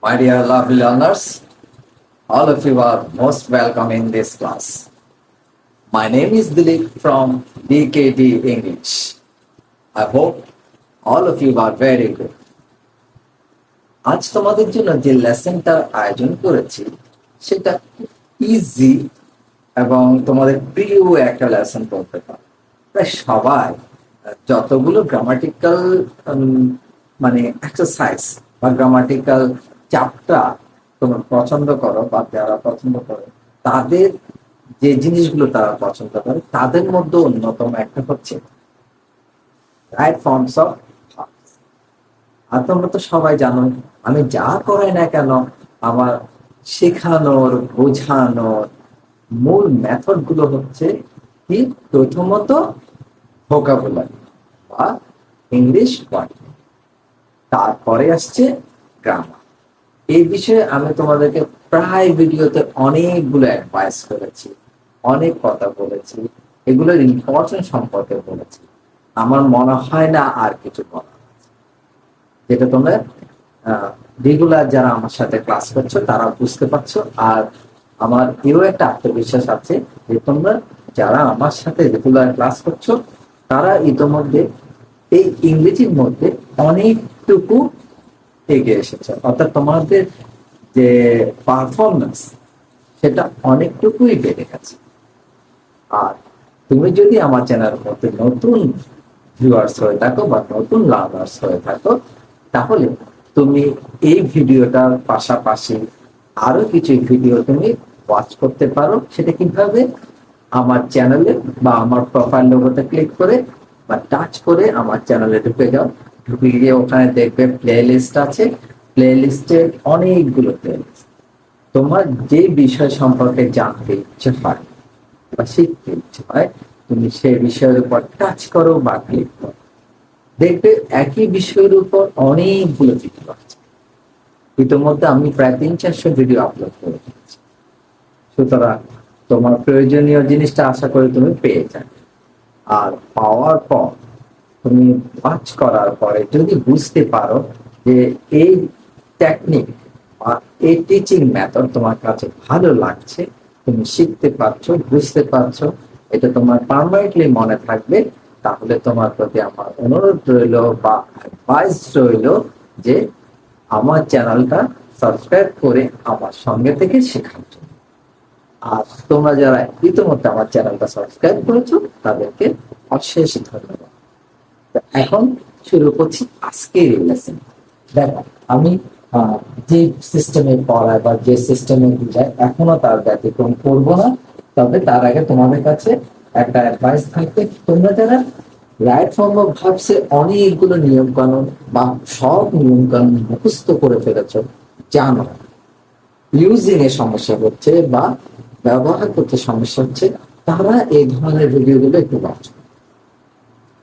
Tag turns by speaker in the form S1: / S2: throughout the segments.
S1: My dear lovely learners, all of you are most welcome in this class. My name is Dilip from DKD English. I hope all of you are very good. আজ তোমাদের জন্য যে লেসনটা আয়োজন করেছি সেটা easy এবং তোমাদের প্রিয় একটা লেসন বলতে পারো। প্রায় সবাই যতগুলো গ্রামাটিক্যাল মানে এক্সারসাইজ বা গ্রামাটিক্যাল চ্যাপ্টার তোমরা পছন্দ করো বা যারা পছন্দ করে তাদের যে জিনিসগুলো তারা পছন্দ করে তাদের মধ্যে অন্যতম একটা হচ্ছে রাইট ফর্মস অফ ভার্বস। আর তোমরা তো সবাই জানো আমি যা করাই না কেন আমার শেখানোর বোঝানোর মূল মেথড গুলো হচ্ছে কি প্রথমত ভোকাবুলারি বা ইংলিশ ওয়ার্ড, তারপরে আসছে গ্রামার। এই বিষয়ে আমি তোমাদেরকে প্রায় ভিডিওতে অনেকগুলো অ্যাডভাইস করেছি, অনেক কথা বলেছি, এগুলোর ইম্পর্টেন্ট সম্পর্কে বলেছি। আমার মনে হয় না আর কিছু বলা আছে, যেটা তোমরা রেগুলার যারা আমার সাথে ক্লাস করছো তারা বুঝতে পারছো। আর আমার এও একটা আত্মবিশ্বাস আছে যে তোমরা যারা আমার সাথে রেগুলার ক্লাস করছো তারা ইতোমধ্যে এই ইংরেজির মধ্যে অনেকটুকু এগিয়ে এসেছে, অর্থাৎ তোমাদের যে পারফরমেন্স সেটা অনেকটুকুই বেড়ে গেছে। আর তুমি যদি আমার চ্যানেলের মধ্যে নতুন ভিউয়ার্স হয়ে থাকো বা নতুন লার্নার্স হয়ে থাকো তাহলে তুমি এই ভিডিওটার পাশাপাশি আরো কিছু ভিডিও তুমি ওয়াচ করতে পারো। সেটা কিভাবে? আমার চ্যানেলে বা আমার প্রোফাইল লোগোতে ক্লিক করে বা টাচ করে আমার চ্যানেলে ঢুকে যাও। ঢুকে গিয়ে ওখানে দেখবে প্লে লিস্ট আছে, প্লে লিস্টে অনেকগুলো প্লে লিস্ট। তোমার যে বিষয় সম্পর্কে জানতে ইচ্ছে হয় বা শিখতে ইচ্ছে হয় তুমি সেই বিষয়ের উপর টাচ করো বা ক্লিক করো, দেখবে একই বিষয়ের উপর অনেকগুলো ভিডিও আছে। ইতিমধ্যে আমি প্রায় 300-400 ভিডিও আপলোড করে দিয়েছি। সুতরাং তোমার প্রয়োজনীয় জিনিসটা আশা করি তুমি পেয়ে যাবে। আর পাওয়ার পর তুমি ওয়াচ করার পরে যদি বুঝতে পারো যে এই টেকনিক বা এই টিচিং মেথড তোমার কাছে ভালো লাগছে, তুমি শিখতে পারছো, বুঝতে পারছো, এটা তোমার পার্মানেন্টলি মনে থাকবে, তাহলে তোমার প্রতি আমার অনুরোধ রইল বা অ্যাডভাইস রইল যে আমার চ্যানেলটা সাবস্ক্রাইব করে আমার সঙ্গে থেকে শেখার জন্য। আর তোমরা যারা ইতিমধ্যে আমার চ্যানেলটা সাবস্ক্রাইব করেছো তাদেরকে অশেষ ধন্যবাদ। এখন শুরু করছি আজকের এই লেসন। দেখো আমি যে সিস্টেমে পড়ায় বা যে সিস্টেমে বুঝায় এখনো তার ব্যতিক্রম করবো না। তবে তার আগে তোমাদের কাছে একটা অ্যাডভাইস থাকবে, তোমরা যারা রাইট ফর্ম অফ ভার্বস এর অনেকগুলো নিয়ম কানুন বা সব নিয়ম কানুন মুখস্থ করে ফেলেছো, জানো ইউজিং এ সমস্যা হচ্ছে বা ব্যবহার করতে সমস্যা হচ্ছে, তারা এই ধরনের ভিডিওগুলো একটু বাঁচো।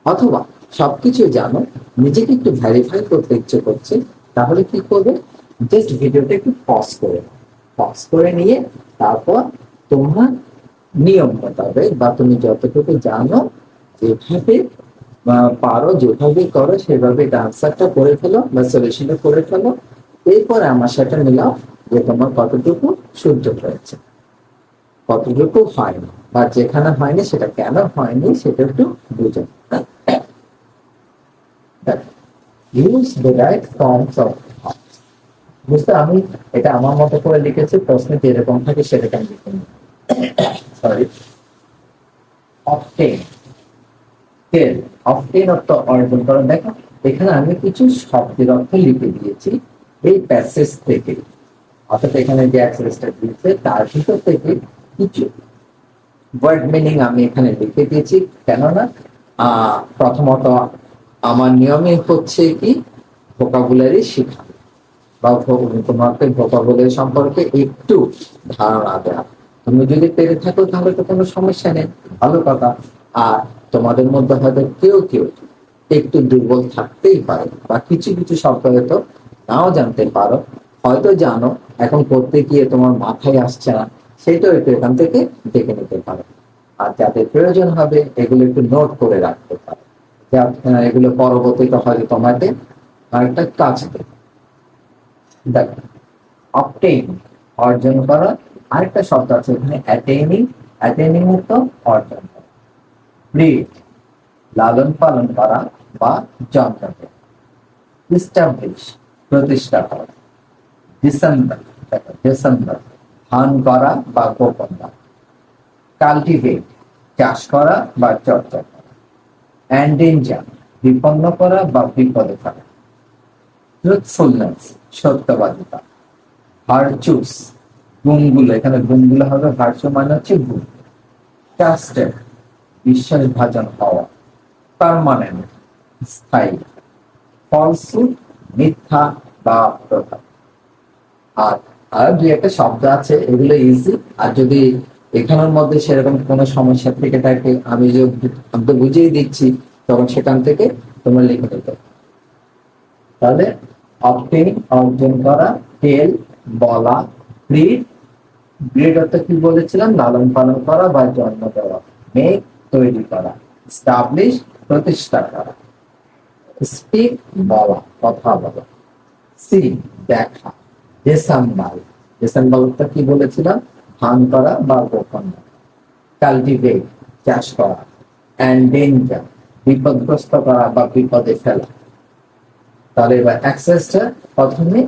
S1: অথবা সবকিছু জানো নিজেকে একটু ভেরিফাই করতে ইচ্ছে করছে, তাহলে কি করবে? জাস্ট ভিডিওটা একটু পজ করে নিয়ে তারপর তোমার নিয়ম মোতাবেক বা তুমি যতটুকু জানো যেভাবে পারো যেভাবে করো সেভাবে আনসারটা করে ফেলো বা সলিউশনটা করে ফেলো। এরপর আমার সাথে মিলাও যে তোমার কতটুকু শুদ্ধ হয়েছে, কতটুকু হয়নি, বা যেখানে হয়নি সেটা কেন হয়নি সেটা একটু বুঝো। Use the right forms of verbs. বুঝতে আমি এটা আমার মতো করে লিখেছি, প্রশ্নে যেরকম থাকে সেরকম লিখে নিই। সরি, অবটেইন, টেল, অবটেইন অর্থ অর্জন করা। দেখো এখানে আমি কিছু শব্দের অর্থ লিখে দিয়েছি এই প্যাসেজ থেকে, অর্থাৎ এখানে যে এক্সারসাইজটা দিয়েছে তার ভিতর থেকে কিছু ওয়ার্ড মিনিং আমি এখানে লিখে দিয়েছি। কেননা প্রথমত আমার নিয়মে হচ্ছে কি ভোকাবুলারি শেখা বা তোমাকে ভোকাবুলারি সম্পর্কে একটু ধারণা দেওয়া। তুমি যদি পেরে থাকো তাহলে তো কোনো সমস্যা নেই, ভালো কথা। আর তোমাদের মধ্যে হয়তো কেউ কেউ একটু দুর্বল থাকতেই পারে বা কিছু কিছু শব্দ হয়তো নাও জানতে পারো, হয়তো জানো এখন করতে গিয়ে তোমার মাথায় আসছে না, সেটাও একটু এখান থেকে দেখে নিতে পারো। আর যাদের প্রয়োজন হবে এগুলো একটু নোট করে রাখতে পারো, এগুলো পরবর্তীতে হয়তো তোমাকে আরেকটা কাজ দেবে। দেখো অবটেইন অর্জন করা, আরেকটা শব্দ আছে এখানে অ্যাটেইনিং, অ্যাটেইনিং অর্থ অর্জন করা। ব্রিড লালন পালন করা বা জন্ম দেওয়া। ইস্টাবলিশ প্রতিষ্ঠা করা। ডিসেম্বর ডিসেম্বর ধান করা বা গোপন করা। কাল্টিভেট চাষ করা বা চর্চা করা। এন্ডেঞ্জার বিপন্ন করা বা বিপদে ফেলা। ট্রুথফুলনেস সত্যবাদিতা। ভার্চুস গুণগুলো, এখানে গুণগুলো হবে ভার্চু মানে হচ্ছে গুণ। ট্রাস্টেড বিশ্বাসভাজন হওয়া। পার্মানেন্ট স্থায়ী। ফলসুট মিথ্যা বা প্রতারণা। আর আর দুই একটা শব্দ আছে, এগুলো ইজি। আর যদি এখানের মধ্যে সেরকম কোনো সমস্যা থেকে থাকে, আমি তো বুঝিয়ে দিচ্ছি, তখন সেখান থেকে তোমরা লিখে দিতে। তাহলে অবটেইন অর্জন করা, টেল বলা, ব্রিড ব্রিড অর্থ কি বলেছিলাম, লালন পালন করা বা জন্ম দেওয়া। মেক তৈরি করা। স্টাবলিশ প্রতিষ্ঠা করা। স্পিক বলা কথা বলা। সি দেখা। ডিসেম্বল ডিসেম্বল অর্থ কি বলেছিলাম, ধান করা বা গোপন। কাল্টিভেট চাষ করা। এন্ডেঞ্জার বিপদগ্রস্ত করা বা বিপদে ফেলা। তাহলে এবার এক্সারসাইজটা প্রথমে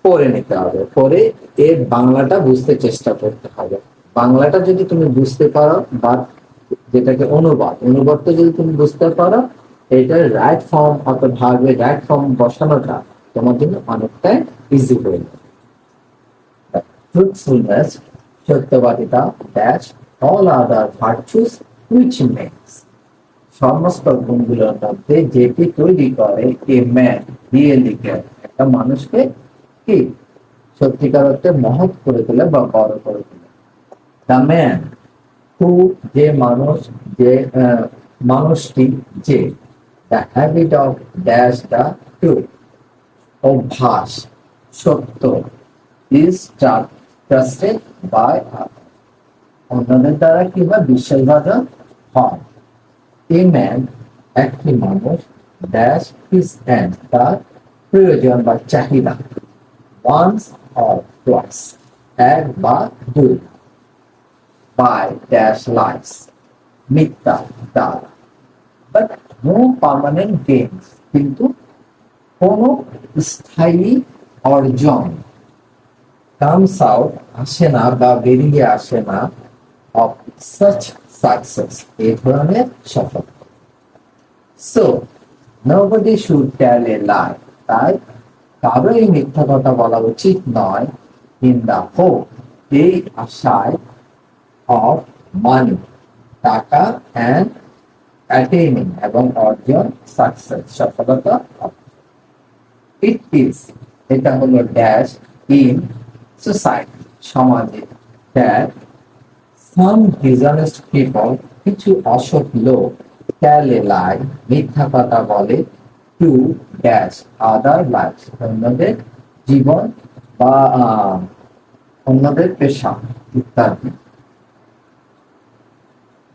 S1: পড়ে নিতে হবে, পড়ে এর বাংলাটা বুঝতে চেষ্টা করতে হবে। বাংলাটা যদি তুমি বুঝতে পারো বা যেটাকে অনুবাদটা যদি তুমি বুঝতে পারো, এটার রাইট ফর্ম অথবা ভার্বের রাইট ফর্ম বসানোটা তোমার জন্য অনেকটাই ইজি হয়ে যাবে। ট্রুথফুলনেস সত্যবাদিতা dash all other virtues which makes সমস্ত গুণগুলোর মধ্যে যেটি তৈরি করে এ ম্যান রিয়েলি গ্রেট একটা মানুষকে কি সত্যিকার অর্থে মহৎ করে তোলে বা বড় করে তোলে। দ্য ম্যান হু যে মানুষ, যে মানুষটি যে the habit of dash the truth অভ্যাস সত্য ইজ ট্রাস্টেড বাই অন্যদের দ্বারা কিংবা বিশ্বাসভাজন হয়। এ ম্যান একটি মানুষ ড্যাশ হিজ এন্ড তার প্রয়োজন বা চাহিদা ওয়ান্স অর টুয়াইস এক বা দুই বাই ড্যাশ লাইস মিথ্যা দ্বারা বাট নো পার্মানেন্ট গেমস কিন্তু কোনো স্থায়ী অর্জন কামস আউট আসে না বা বেরিয়ে আসে না অফ সাচ সাকসেস এই ধরনের সফলতা। So nobody should tell a lie তাই কারোই মিথ্যা কথা বলা উচিত নয় ইন দা হোপ এই আশায় অফ মানি টাকা অ্যান্ড অ্যাটেইনিং এবং অর্জন সাকসেস সফলতা। ইট ইজ এটা হলো ড্যাশ ইন সোসাইটি সমাজে দ্যাট সাম ডিসঅনেস্ট পিপল কিছু অসৎ লোক টেল এ লাই মিথ্যা কথা বলে টু ড্যাশ আদার লাইফ অন্যদের জীবন বা অন্যদের পেশা ইত্যাদি।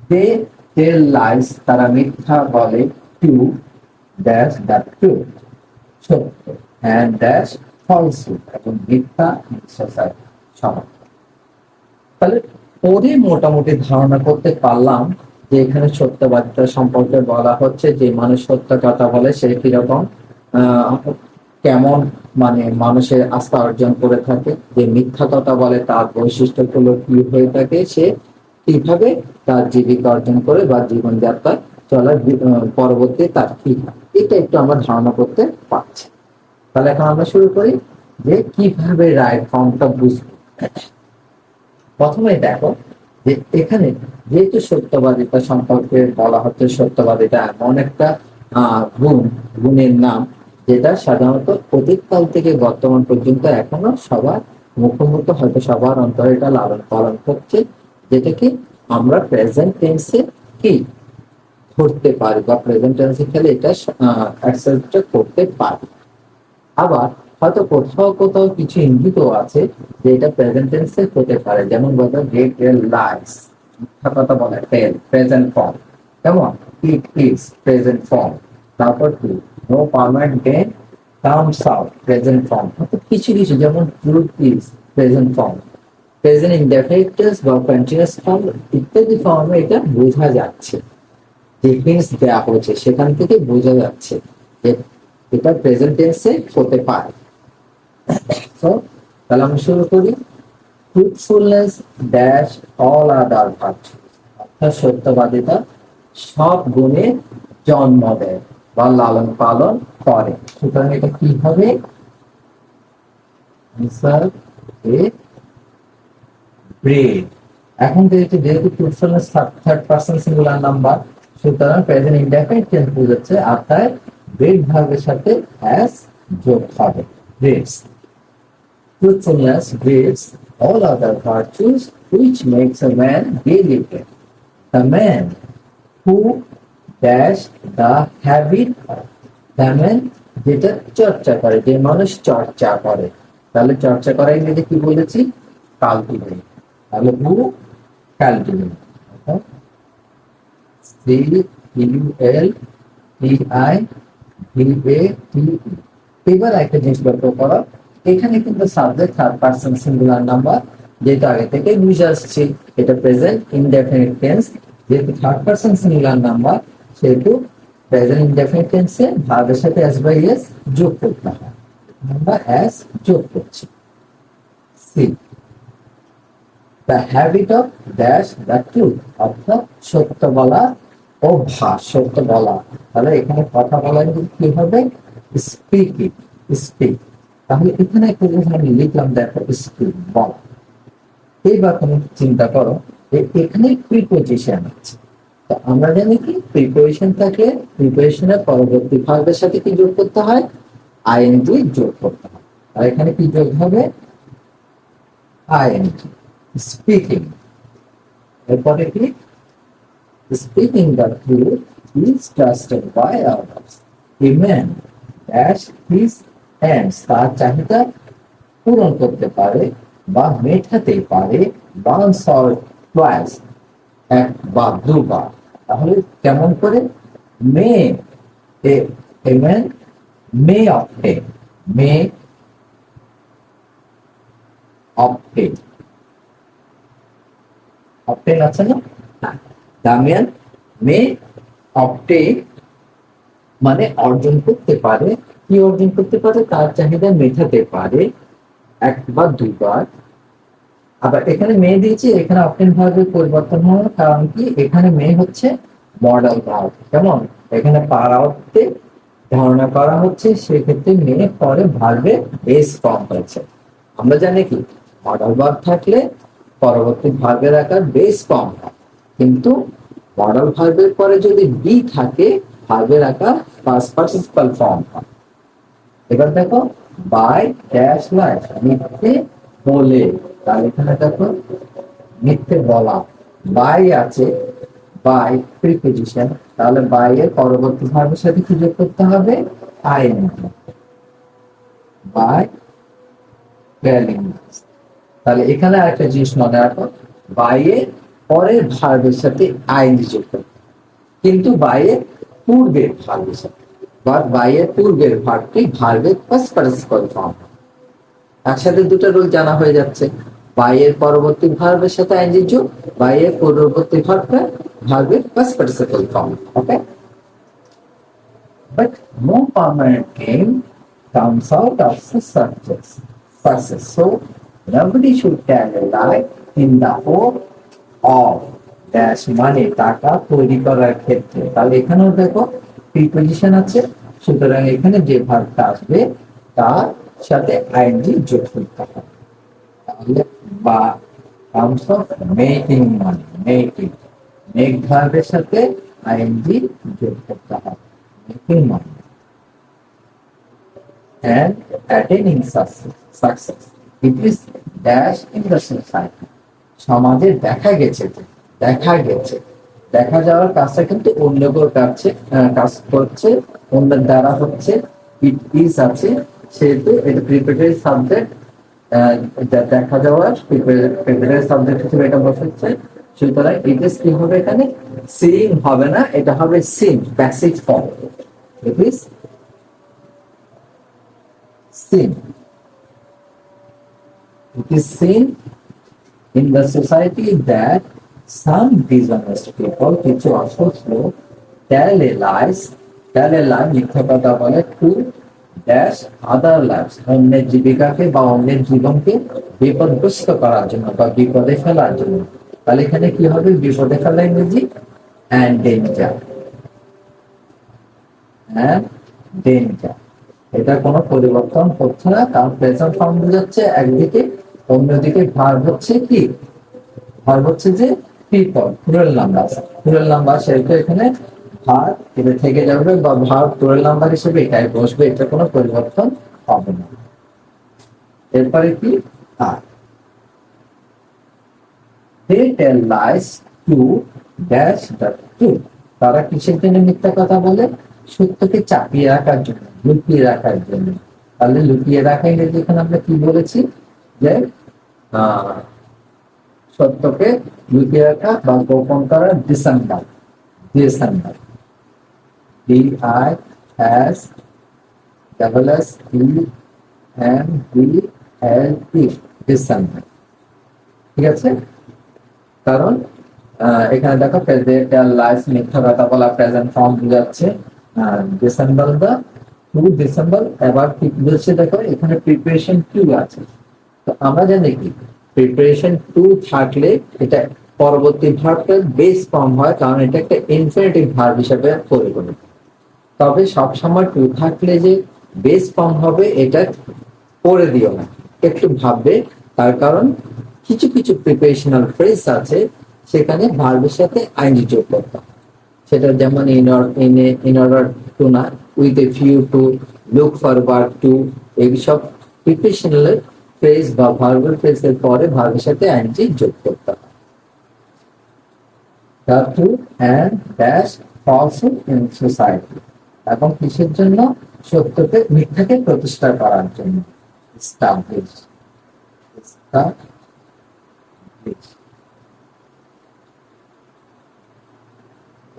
S1: দে টেল লাইস তারা মিথ্যা বলে টু ড্যাশ দ্য ট্রুথ সত্য অ্যান্ড ড্যাশ ফলসুট এবং মিথ্যা সোসাইটি সমাজ। তাহলে পরে মোটামুটি ধারণা করতে পারলাম যে এখানে সত্যবাদিতা সম্পর্কে বলা হচ্ছে যে মানুষ সত্য কথা বলে সে কিরকম কেমন মানে মানুষের আস্থা অর্জন করে থাকে, যে মিথ্যা কথা বলে তার বৈশিষ্ট্যগুলো কি হয়ে থাকে, সে কিভাবে তার জীবিকা অর্জন করে বা জীবনযাত্রা চলার পরবর্তী তার কি হয়, এটা একটু আমরা ধারণা করতে পারছি। তাহলে এখন আমরা শুরু করি যে কিভাবে রাইট ফর্মটা বুঝবো। প্রথমে দেখো যে এখানে যেহেতু সত্যবাদিতা সম্পর্কে বলা হচ্ছে, সত্যবাদিতা এমন একটা গুণের নাম যেটা সাধারণত অতীতকাল থেকে বর্তমান পর্যন্ত এখনো সবার মুখোমুখ হয়তো সবার অন্তরে এটা লালন পালন করছে, যেটাকে আমরা প্রেজেন্ট টেন্সে কি ধরতে পারি বা প্রেজেন্ট টেন্সে খেলে এটা অ্যাকসেপ্ট করতে পারি। আবার হয়তো কোথাও কোথাও কিছু ইঙ্গিত আছে যে এটা প্রেজেন্ট টেন্সে হতে পারে, যেমন বলতে গেট টেল লাইস মিথ্যা কথা বলে টেল প্রেজেন্ট ফর্ম, কেমন ইট ইজ প্রেজেন্ট ফর্ম। তারপর কি no permanent game comes out present form. কিছু কিছু যেমন truth is present form, present indefinite tense বা কন্টিনিউয়াস ফর্ম ইত্যাদি ফর্মে এটা বোঝা যাচ্ছে, ডিফারেন্স দেওয়া হয়েছে, সেখান থেকে বোঝা যাচ্ছে যে এটা প্রেজেন্ট টেন্সে হতে পারে। তো তাহলে আমরা শুরু করি। ট্রুথফুলনেস ড্যাশ অল আদার ভার্চু, অর্থাৎ সত্যবাদিতা সব গুণে জন্ম দেয় বা লালন পালন করে। সুতরাং এটা কি হবে? Answer a bread. এখন যেহেতু truthfulness third person singular number, সুতরাং প্রেজেন্ট ইনডেফিনিট টেন্স বোঝাচ্ছে, অর্থাৎ ব্রেড ভার্বের সাথে অ্যাস যোগ হবে, breads. Truthfulness breeds all other virtues which makes a man diligent. The man who dash the habit of, the man যেটা চর্চা করে, যে মানুষ চর্চা করে, তাহলে চর্চা করাই যদি কি বলেছি? কাল্টিভেট। তাহলে হু কাল্টিভেট, CULTIVATE। এবার একটা জিনিস লক্ষ্য করো, এখানে কিন্তু subject third person singular number, যেহেতু আগে থেকে বুঝে আসছে এটা প্রেজেন্ট ইনডেফিনিট টেন্স, যেহেতু থার্ড পারসন সিঙ্গুলার নাম্বার, সেহেতু প্রেজেন্ট ইনডেফিনিট টেন্সে ভার্বের সাথে এস বাই এস যোগ করতে হয়, আমরা এস যোগ করছি। See, the habit of dash the truth, অর্থাৎ সত্য বলা অভ্যাস, সত্য বলা। তাহলে এখানে কথা বলা কি হবে? Speaking, speak. তাহলে এখানে একটা জিনিস আমি লিখলাম, দেখো স্পিক বলা। এইবার তুমি চিন্তা করো যে এখানে প্রিপোজিশন আছে, তো আমরা জানি কি প্রিপোজিশন থাকলে প্রিপোজিশনের পরবর্তী ভার্বের সাথে কি যোগ করতে হয়? আইএনজি যোগ করতে হয়। আর এখানে কি যোগ হবে? আইএনজি। স্পিকিং, এরপরে কি? Speaking the truth is trusted by others. A man dash his ends, তার চাহিদা পূরণ করতে পারে বা মেটাতে পারে once or twice, এক বা দুবার। তাহলে কেমন করে? May a man may obtain, may obtain, obtain আছে না? দ্য ম্যান মে অবটেন মানে অর্জন করতে পারে। কি অর্জন করতে পারে? তার চাহিদা মেটাতে পারে এক বা দুবার। আবার এখানে মে দিয়েছি, এখানে অবটেন ভার্বের পরিবর্তন হওয়ার কারণ কি? এখানে মে হচ্ছে মডেল ভার্ব, কেমন? এখানে পারা অর্থে ধারণা করা হচ্ছে, সেক্ষেত্রে মে পরে ভার্বে বেস ফর্ম হয়েছে। আমরা জানি কি মডেল ভার্ব থাকলে পরবর্তী ভার্বের আকার বেস ফর্ম হয়, কিন্তু মডেল ভার্বের পরে যদি বি থাকে, ভার্বের আকার পাস্ট পার্টিসিপাল ফর্ম হয়। এবার দেখো বাই ড্যাশ লাইফ, মিথ্যে বলে। তাহলে এখানে দেখো মিথ্যে বলা, বাই আছে, বাই প্রিপোজিশন, তাহলে বাই এর পরবর্তী ভার্বের সাথে কি যোগ করতে হবে? ING, by telling. তাহলে এখানে আরেকটা জিনিস মনে রাখো, বাই এর পরের ভার্বের সাথে আইএনজি যোগ করতে, কিন্তু বাই এর পূর্বের ভার্বের সাথে, বা বাই এর পূর্বের ভার্বটি ভার্বের পাস্ট পার্টিসিপাল ফর্ম। একসাথে দুটো রুল জানা হয়ে যাচ্ছে, বাই এর পরবর্তী ভার্বের সাথে আইএনজি যোগ, বাই এর পূর্ববর্তী ভার্বটা ভার্বের past participle form. Okay, but no permanent aim comes out of success, so nobody should tell a lie in the hope of dash, মানে টাকা তৈরি করার ক্ষেত্রে। তাহলে এখানেও দেখো প্রিপোজিশন আছে, সুতরাং এখানে যে ভার্বটা আসবে তার সাথে আইএনজি যোগ করতে হবে। তাহলে বা comes of making money, making, make ভার্বের সাথে আইএনজি যোগ করতে হবে, making money. and attaining success it is dash in the society, সমাজে দেখা গেছে, দেখা গেছে, দেখা যাওয়ার কাজটা কিন্তু অন্য কেউ কাজ করছে, অন্যের দ্বারা হচ্ছে, ইট ইজ আছে, সেহেতু এটা প্রিপেয়ারি সাবজেক্ট, দেখা যাওয়ার প্রিপেয়ারি সাবজেক্ট হিসেবে এটা বসাচ্ছে। সুতরাং ইট ইজ কি হবে? এখানে সিইং হবে না, এটা হবে seen, passive form. It is seen. It is seen in the society that some dishonest people, কিছু অসৎ লোক, tell a lie, মিথ্যা কথা বলে to dash other lives, অন্যের জীবিকাকে বা অন্যের জীবনকে বিপদগ্রস্ত করার জন্য বা বিপদে ফেলার জন্য। তাহলে এখানে কি হবে? বিপদে ফেলা ইংরেজি and danger, and danger। এটা কোনো পরিবর্তন হচ্ছে না, কারণ প্রেজেন্ট ফর্ম বোঝাচ্ছে একদিকে, অন্যদিকে ভার্ব হচ্ছে কি? ভার্ব হচ্ছে যে people, plural number. Plural number সেহেতু এখানে ভার্ব এটা থেকে যাবে বা ভার্ব প্লুরাল নাম্বার হিসেবে এটাই বসবে, এটা কোনো পরিবর্তন হবে না। এরপরে কি? আর they tell lies to dash the truth, তারা কিসের জন্য মিথ্যা কথা বলে? সত্যকে চাপিয়ে রাখার জন্য, লুকিয়ে রাখার জন্য। তাহলে লুকিয়ে রাখা ইংরেজি এখানে আমরা কি বলেছি? যে সত্যকে লুকিয়ে রাখা বা গোপন করা, ডিসেম্বল। ডিসেম্বল, DISSEMBLE, ডিসেম্বল। ঠিক আছে? কারণ এখানে দেখো লাইস মিথ্যা কথা বলা প্রেজেন্ট ফর্ম বোঝাচ্ছে, ডিসেম্বল দা টু ডিসেম্বল। এবার কি বলছে দেখো, এখানে প্রিপারেশন টু আছে। তো আমরা জানি কি প্রিপারেশন টু থাকলে এটা পরবর্তী ভার্বের বেস ফর্ম হয়, কারণ এটা একটা ইনফিনিটিভ ভার্ব হিসেবে পরিগণিত। তবে সবসময় টু থাকলে যে বেস ফর্ম হবে এটা পড়ে দিও না, একটু ভাববে। তার কারণ কিছু কিছু প্রিপারেশনাল ফ্রেজ আছে সেখানে ভার্বের সাথে আইনজি যোগ করতে হয়। সেটা যেমন in order to না, with a view to, look forward to, এইসব প্রিপারেশনাল ফ্রেজ বা ভার্বাল ফ্রেজের পরে ভার্বের সাথে আইনজি যোগ করতে হয়। The truth and dash falsehood in society, এবং কিসের জন্য? সত্যকে মিথ্যাকে প্রতিষ্ঠা করার জন্য। establish,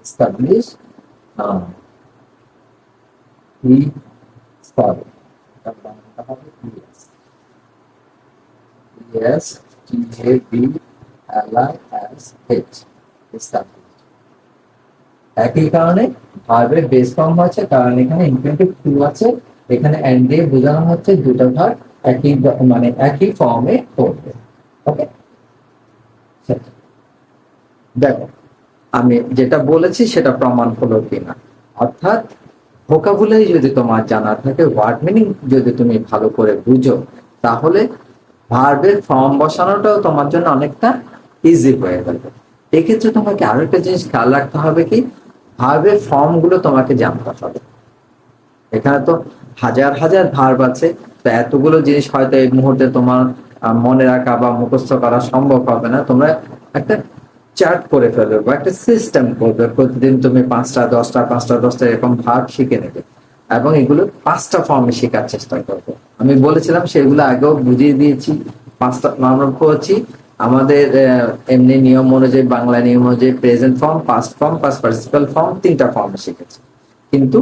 S1: establish, sorry, yes, TABLISH, establish। একই কারণে ভার্বের বেস ফর্ম হচ্ছে, কারণ এখানে ইনফিনিটিভ টু আছে, এখানে এন্ড দিয়ে বোঝানো হচ্ছে দুটো ভার্ব একই মানে একই ফর্মে পড়বে। ওকে, দেখো আমি যেটা বলেছি সেটা প্রমাণ হলো কিনা। অর্থাৎ ভোকাবুলারি যদি তোমার জানা থাকে, ওয়ার্ড মিনিং যদি তুমি ভালো করে বুঝো, তাহলে ভার্বের ফর্ম বসানোটাও তোমার জন্য অনেকটা ইজি হয়ে যাবে। এক্ষেত্রে তোমাকে আরো একটা জিনিস খেয়াল রাখতে হবে, কি ভার্বের ফর্ম গুলো তোমাকে জানতে হবে। এখানে তো হাজার হাজার ভার্ব আছে, তো এতগুলো জিনিস হয়তো এই মুহূর্তে তোমার মনে রাখা বা মুখস্থ করা সম্ভব হবে না। তোমরা একটা চার্ট করে ফেলবে বা একটা সিস্টেম করবে, প্রতিদিন তুমি 5টা 10টা 5টা 10টা এরকম ভার্ব শিখে নেবে এবং এগুলো 5টা ফর্মে শেখার চেষ্টা করবে। আমি বলেছিলাম সেগুলো আগেও বুঝিয়ে দিয়েছি। 5টা আমরা করছি আমাদের এমনি নিয়ম অনুযায়ী, বাংলা নিয়ম অনুযায়ী present form, past form, past participle form 3টা ফর্মে শিখেছি। কিন্তু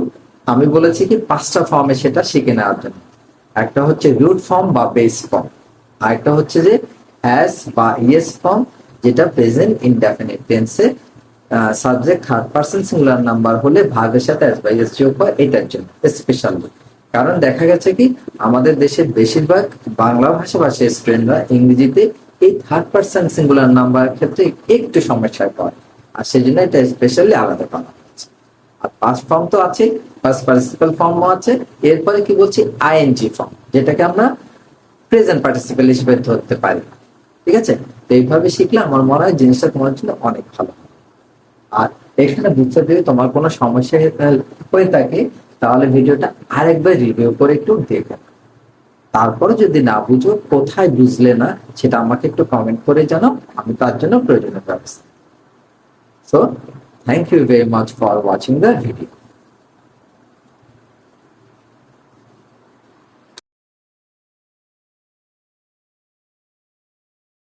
S1: আমি বলেছি কি 5টা ফর্মে সেটা শিখে নেওয়ার জন্য। একটা হচ্ছে রুট ফর্ম বা বেস ফর্ম, আর একটা হচ্ছে যে হ্যাজ বা ইয়েস ফর্ম, যেটা প্রেজেন্ট ইনডেফিনিট টেন্সে subject third person singular number হলে ভার্বের সাথে অ্যাস বা ইয়েস যোগ হয়, এটার জন্য স্পেশালি। কারণ দেখা গেছে কি আমাদের দেশের বেশিরভাগ বাংলা ভাষাভাষী স্টুডেন্টরা ইংরেজিতে এই থার্ড পারসন সিঙ্গুলার নাম্বার ক্ষেত্রে একটু সমস্যায় পড়ে, আর সেই জন্য এটা স্পেশালি আলাদা করা হচ্ছে। আর পাস্ট ফর্ম তো আছে, পাস্ট পার্টিসিপাল ফর্মও আছে। এরপরে কি বলছি, আইএনজি ফর্ম, যেটাকে আমরা প্রেজেন্ট পার্টিসিপাল হিসেবে ধরতে পারি। ঠিক আছে, তো এইভাবে শিখলে আমার মনে হয় জিনিসটা তোমার জন্য অনেক ভালো। আর এখানে বুঝতে যদি তোমার কোনো সমস্যা হয়ে থাকে, তাহলে ভিডিওটা আরেকবার রিভিউ করে একটু দেখো। তারপরে যদি না বুঝো, কোথায় বুঝলে না সেটা আমাকে একটু কমেন্ট করে জানাও, আমি তার জন্য প্রয়োজনীয় ব্যবস্থা। So, thank you very much for watching the video.